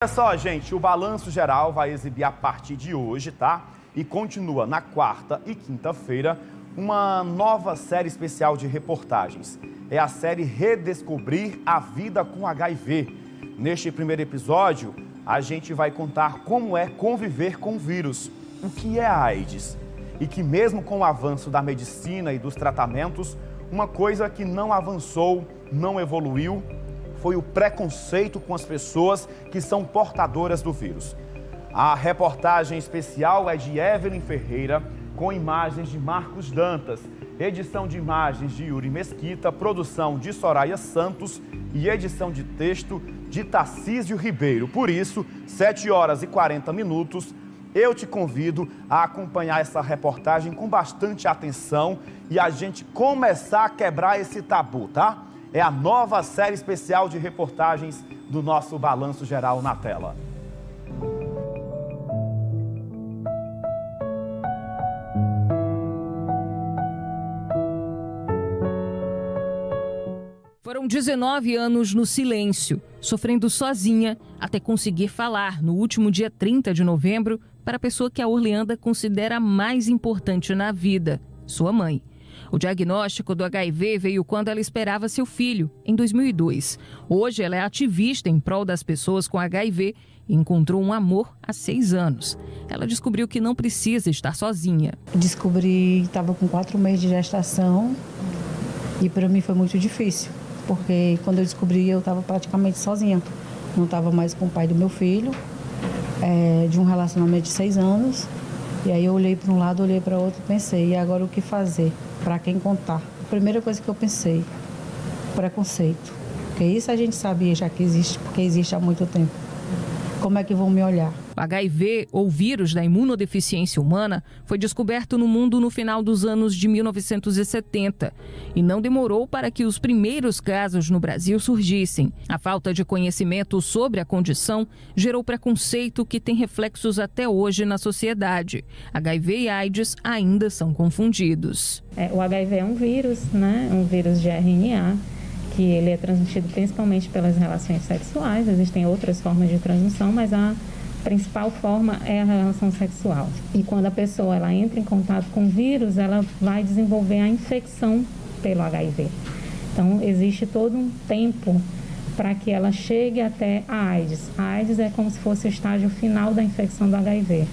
Olha só, gente, o Balanço Geral vai exibir a partir de hoje, tá? E continua na quarta e quinta-feira uma nova série especial de reportagens. É a série Redescobrir a Vida com HIV. Neste primeiro episódio, a gente vai contar como é conviver com o vírus, o que é a AIDS. E que mesmo com o avanço da medicina e dos tratamentos, uma coisa que não avançou, não evoluiu, foi o preconceito com as pessoas que são portadoras do vírus. A reportagem especial é de Evelyn Ferreira, com imagens de Marcos Dantas, edição de imagens de Yuri Mesquita, produção de Soraya Santos e edição de texto de Tarcísio Ribeiro. Por isso, 7h40, eu te convido a acompanhar essa reportagem com bastante atenção e a gente começar a quebrar esse tabu, tá? É a nova série especial de reportagens do nosso Balanço Geral na tela. Foram 19 anos no silêncio, sofrendo sozinha até conseguir falar no último dia 30 de novembro para a pessoa que a Orleanda considera mais importante na vida, sua mãe. O diagnóstico do HIV veio quando ela esperava seu filho, em 2002. Hoje ela é ativista em prol das pessoas com HIV e encontrou um amor há 6 anos. Ela descobriu que não precisa estar sozinha. Descobri que estava com 4 meses de gestação e para mim foi muito difícil, porque quando eu descobri eu estava praticamente sozinha. Não estava mais com o pai do meu filho, de um relacionamento de 6 anos. E aí eu olhei para um lado, olhei para o outro e pensei, e agora o que fazer? Para quem contar? A primeira coisa que eu pensei, preconceito. Porque isso a gente sabia já que existe, porque existe há muito tempo. Como é que vão me olhar? O HIV, ou vírus da imunodeficiência humana, foi descoberto no mundo no final dos anos de 1970 e não demorou para que os primeiros casos no Brasil surgissem. A falta de conhecimento sobre a condição gerou preconceito que tem reflexos até hoje na sociedade. HIV e AIDS ainda são confundidos. O HIV é um vírus, né? Um vírus de RNA, que ele é transmitido principalmente pelas relações sexuais. Existem outras formas de transmissão, mas a principal forma é a relação sexual. E quando a pessoa ela entra em contato com o vírus, ela vai desenvolver a infecção pelo HIV. Então, existe todo um tempo para que ela chegue até a AIDS. A AIDS é como se fosse o estágio final da infecção do HIV.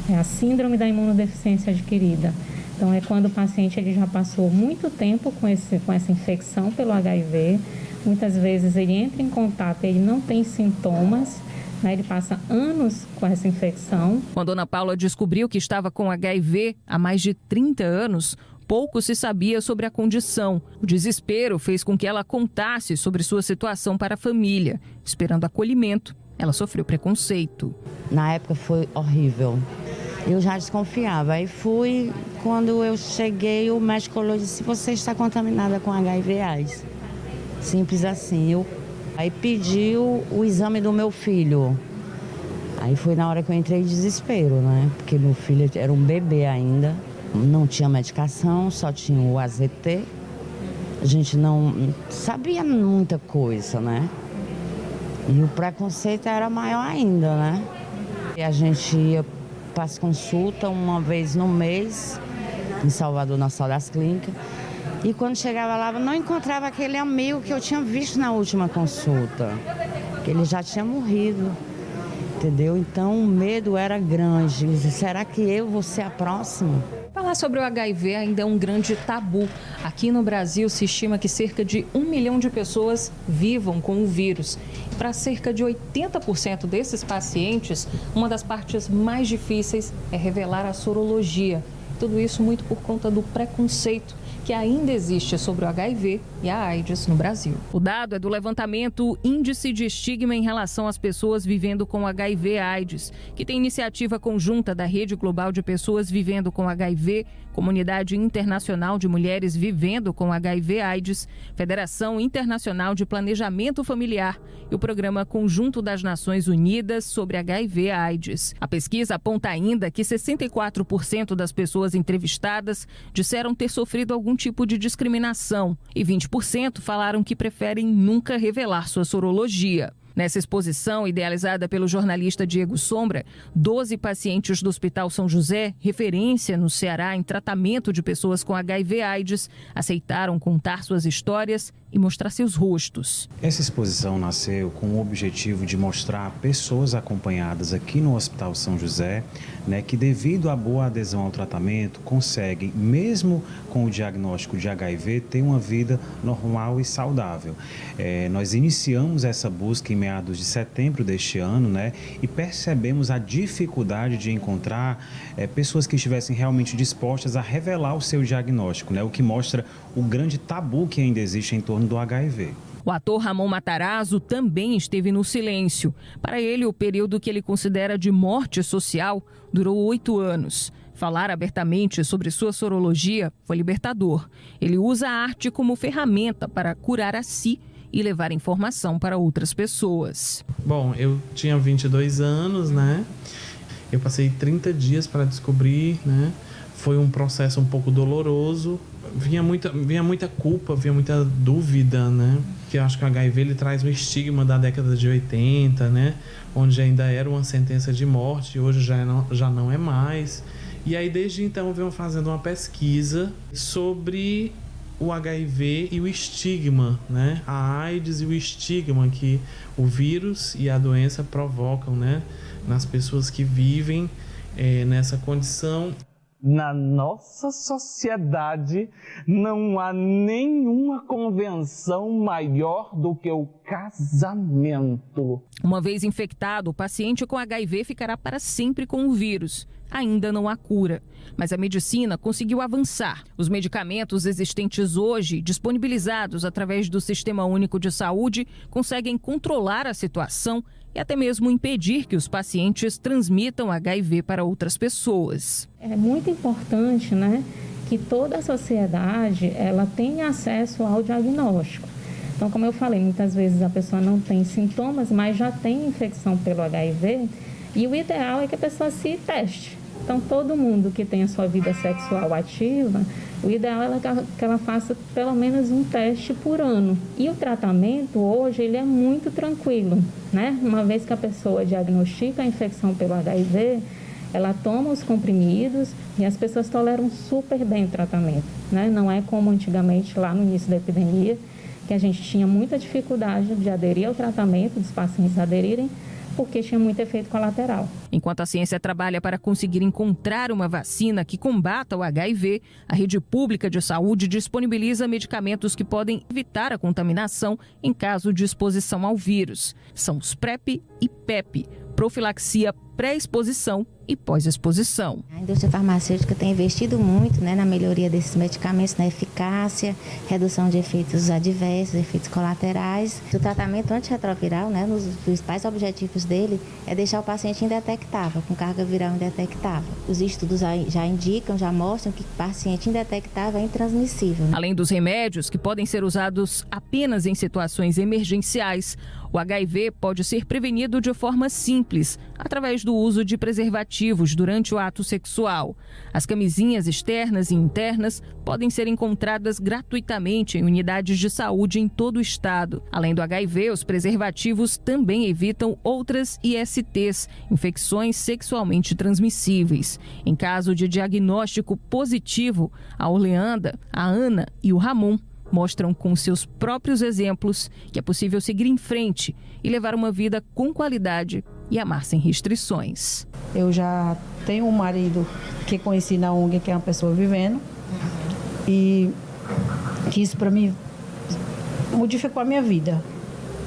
É a síndrome da imunodeficiência adquirida. Então, é quando o paciente ele já passou muito tempo com essa infecção pelo HIV. Muitas vezes ele entra em contato, ele não tem sintomas, né? Ele passa anos com essa infecção. Quando Ana Paula descobriu que estava com HIV há mais de 30 anos, pouco se sabia sobre a condição. O desespero fez com que ela contasse sobre sua situação para a família. Esperando acolhimento, ela sofreu preconceito. Na época foi horrível. Eu já desconfiava. Aí fui, quando eu cheguei, o médico falou, disse, você está contaminada com HIV/AIDS. Simples assim. Aí pediu o exame do meu filho. Aí foi na hora que eu entrei em desespero, né? Porque meu filho era um bebê ainda, não tinha medicação, só tinha o AZT. A gente não sabia muita coisa, né? E o preconceito era maior ainda, né? E a gente ia para as consultas uma vez no mês, em Salvador, na Sala das Clínicas. E quando chegava lá, eu não encontrava aquele amigo que eu tinha visto na última consulta, que ele já tinha morrido, entendeu? Então o medo era grande. Será que eu vou ser a próxima? Falar sobre o HIV ainda é um grande tabu. Aqui no Brasil se estima que cerca de 1 milhão de pessoas vivam com o vírus. Para cerca de 80% desses pacientes, uma das partes mais difíceis é revelar a sorologia. Tudo isso muito por conta do preconceito que ainda existe sobre o HIV e a AIDS no Brasil. O dado é do levantamento Índice de Estigma em relação às pessoas vivendo com HIV/AIDS, que tem iniciativa conjunta da Rede Global de Pessoas Vivendo com HIV, Comunidade Internacional de Mulheres Vivendo com HIV/AIDS, Federação Internacional de Planejamento Familiar e o Programa Conjunto das Nações Unidas sobre HIV/AIDS. A pesquisa aponta ainda que 64% das pessoas entrevistadas disseram ter sofrido algum tipo de discriminação e 20% falaram que preferem nunca revelar sua sorologia. Nessa exposição, idealizada pelo jornalista Diego Sombra, 12 pacientes do Hospital São José, referência no Ceará em tratamento de pessoas com HIV/AIDS, aceitaram contar suas histórias e mostrar seus rostos. Essa exposição nasceu com o objetivo de mostrar pessoas acompanhadas aqui no Hospital São José, que devido à boa adesão ao tratamento, conseguem, mesmo com o diagnóstico de HIV, ter uma vida normal e saudável. Nós iniciamos essa busca em meados de setembro deste ano, e percebemos a dificuldade de encontrar pessoas que estivessem realmente dispostas a revelar o seu diagnóstico, o que mostra o grande tabu que ainda existe em torno do HIV. O ator Ramon Matarazzo também esteve no silêncio. Para ele, o período que ele considera de morte social durou 8 anos. Falar abertamente sobre sua sorologia foi libertador. Ele usa a arte como ferramenta para curar a si e levar informação para outras pessoas. Bom, eu tinha 22 anos, Eu passei 30 dias para descobrir, Foi um processo um pouco doloroso. Vinha muita culpa, vinha muita dúvida, Que eu acho que o HIV ele traz um estigma da década de 80, Onde ainda era uma sentença de morte, hoje já não é mais. E aí, desde então, eu venho fazendo uma pesquisa sobre o HIV e o estigma, A AIDS e o estigma que o vírus e a doença provocam, nas pessoas que vivem nessa condição. Na nossa sociedade, não há nenhuma convenção maior do que o casamento. Uma vez infectado, o paciente com HIV ficará para sempre com o vírus. Ainda não há cura, mas a medicina conseguiu avançar. Os medicamentos existentes hoje, disponibilizados através do Sistema Único de Saúde, conseguem controlar a situação e até mesmo impedir que os pacientes transmitam HIV para outras pessoas. É muito importante, que toda a sociedade ela tenha acesso ao diagnóstico. Então, como eu falei, muitas vezes a pessoa não tem sintomas, mas já tem infecção pelo HIV e o ideal é que a pessoa se teste. Então, todo mundo que tem a sua vida sexual ativa, o ideal é que ela faça pelo menos um teste por ano. E o tratamento hoje ele é muito tranquilo, Uma vez que a pessoa diagnostica a infecção pelo HIV, ela toma os comprimidos e as pessoas toleram super bem o tratamento, Não é como antigamente, lá no início da epidemia, que a gente tinha muita dificuldade de aderir ao tratamento, dos pacientes aderirem, porque tinha muito efeito colateral. Enquanto a ciência trabalha para conseguir encontrar uma vacina que combata o HIV, a rede pública de saúde disponibiliza medicamentos que podem evitar a contaminação em caso de exposição ao vírus. São os PrEP e PEP, profilaxia pré-exposição e pós-exposição. A indústria farmacêutica tem investido muito na melhoria desses medicamentos, na eficácia, redução de efeitos adversos, efeitos colaterais. O tratamento antirretroviral, nos principais objetivos dele, é deixar o paciente indetectável, com carga viral indetectável. Os estudos já indicam, já mostram que o paciente indetectável é intransmissível. Além dos remédios, que podem ser usados apenas em situações emergenciais, o HIV pode ser prevenido de forma simples, através do uso de preservativos durante o ato sexual. As camisinhas externas e internas podem ser encontradas gratuitamente em unidades de saúde em todo o estado. Além do HIV, os preservativos também evitam outras ISTs, infecções sexualmente transmissíveis. Em caso de diagnóstico positivo, a Orleanda, a Ana e o Ramon mostram com seus próprios exemplos que é possível seguir em frente e levar uma vida com qualidade e amar sem restrições. Eu já tenho um marido que conheci na ONG, que é uma pessoa vivendo, e que isso para mim modificou a minha vida,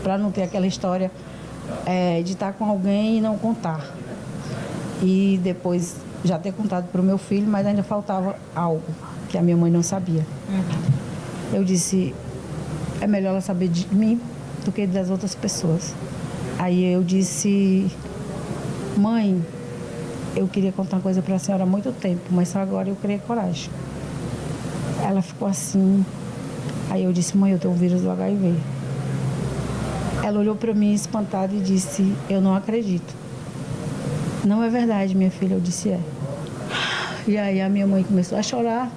para não ter aquela história de estar com alguém e não contar. E depois já ter contado para o meu filho, mas ainda faltava algo que a minha mãe não sabia. Eu disse, é melhor ela saber de mim do que das outras pessoas. Aí eu disse, mãe, eu queria contar uma coisa para a senhora há muito tempo, mas só agora eu criei coragem. Ela ficou assim. Aí eu disse, mãe, eu tenho o vírus do HIV. Ela olhou para mim espantada e disse, eu não acredito. Não é verdade, minha filha. Eu disse, é. E aí a minha mãe começou a chorar.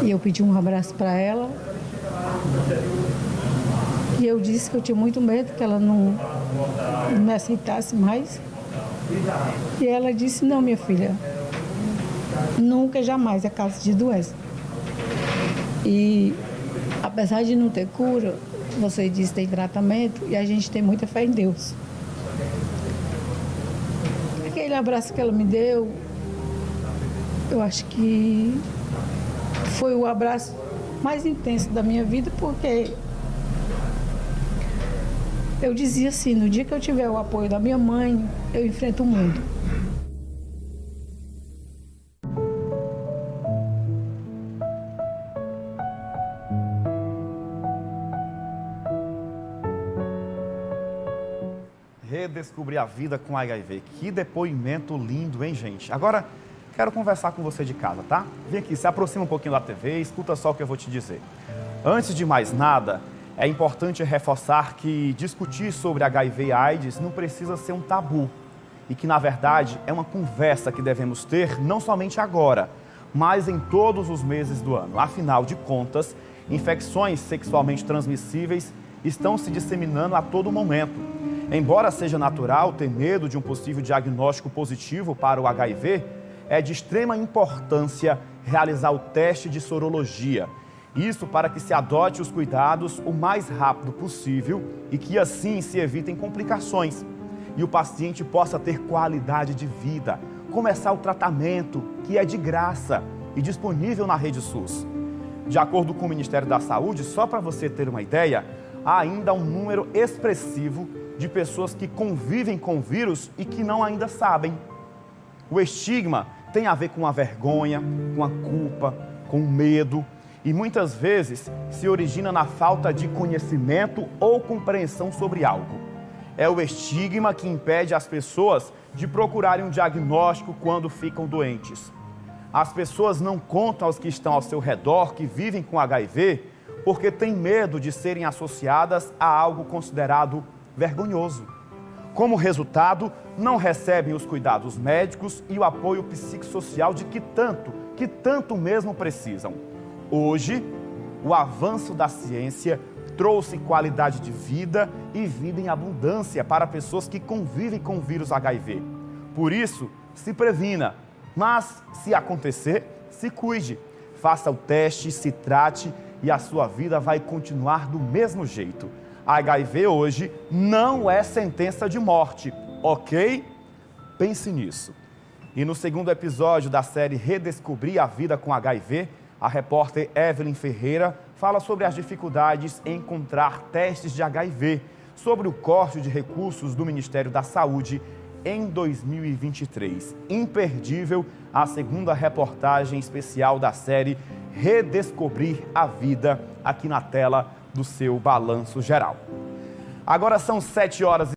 E eu pedi um abraço para ela. E eu disse que eu tinha muito medo que ela não me aceitasse mais. E ela disse, não, minha filha, nunca, jamais é caso de doença. E apesar de não ter cura, você disse que tem tratamento e a gente tem muita fé em Deus. Aquele abraço que ela me deu, eu acho que foi o abraço mais intenso da minha vida, porque eu dizia assim, no dia que eu tiver o apoio da minha mãe, eu enfrento o mundo. Redescobrir a vida com HIV. Que depoimento lindo, hein, gente? Agora, quero conversar com você de casa, tá? Vem aqui, se aproxima um pouquinho da TV, escuta só o que eu vou te dizer. Antes de mais nada, é importante reforçar que discutir sobre HIV e AIDS não precisa ser um tabu. E que, na verdade, é uma conversa que devemos ter não somente agora, mas em todos os meses do ano. Afinal de contas, infecções sexualmente transmissíveis estão se disseminando a todo momento. Embora seja natural ter medo de um possível diagnóstico positivo para o HIV, é de extrema importância realizar o teste de sorologia. Isso para que se adote os cuidados o mais rápido possível e que assim se evitem complicações e o paciente possa ter qualidade de vida, começar o tratamento que é de graça e disponível na Rede SUS. De acordo com o Ministério da Saúde, só para você ter uma ideia, há ainda um número expressivo de pessoas que convivem com o vírus e que não ainda sabem. O estigma tem a ver com a vergonha, com a culpa, com o medo e muitas vezes se origina na falta de conhecimento ou compreensão sobre algo. É o estigma que impede as pessoas de procurarem um diagnóstico quando ficam doentes. As pessoas não contam aos que estão ao seu redor que vivem com HIV porque têm medo de serem associadas a algo considerado vergonhoso. Como resultado, não recebem os cuidados médicos e o apoio psicossocial de que tanto mesmo precisam. Hoje, o avanço da ciência trouxe qualidade de vida e vida em abundância para pessoas que convivem com o vírus HIV. Por isso, se previna, mas se acontecer, se cuide. Faça o teste, se trate e a sua vida vai continuar do mesmo jeito. HIV hoje não é sentença de morte, ok? Pense nisso. E no segundo episódio da série Redescobrir a Vida com HIV, a repórter Evelyn Ferreira fala sobre as dificuldades em encontrar testes de HIV, sobre o corte de recursos do Ministério da Saúde em 2023. Imperdível a segunda reportagem especial da série Redescobrir a Vida aqui na tela do seu Balanço Geral. Agora são 7 horas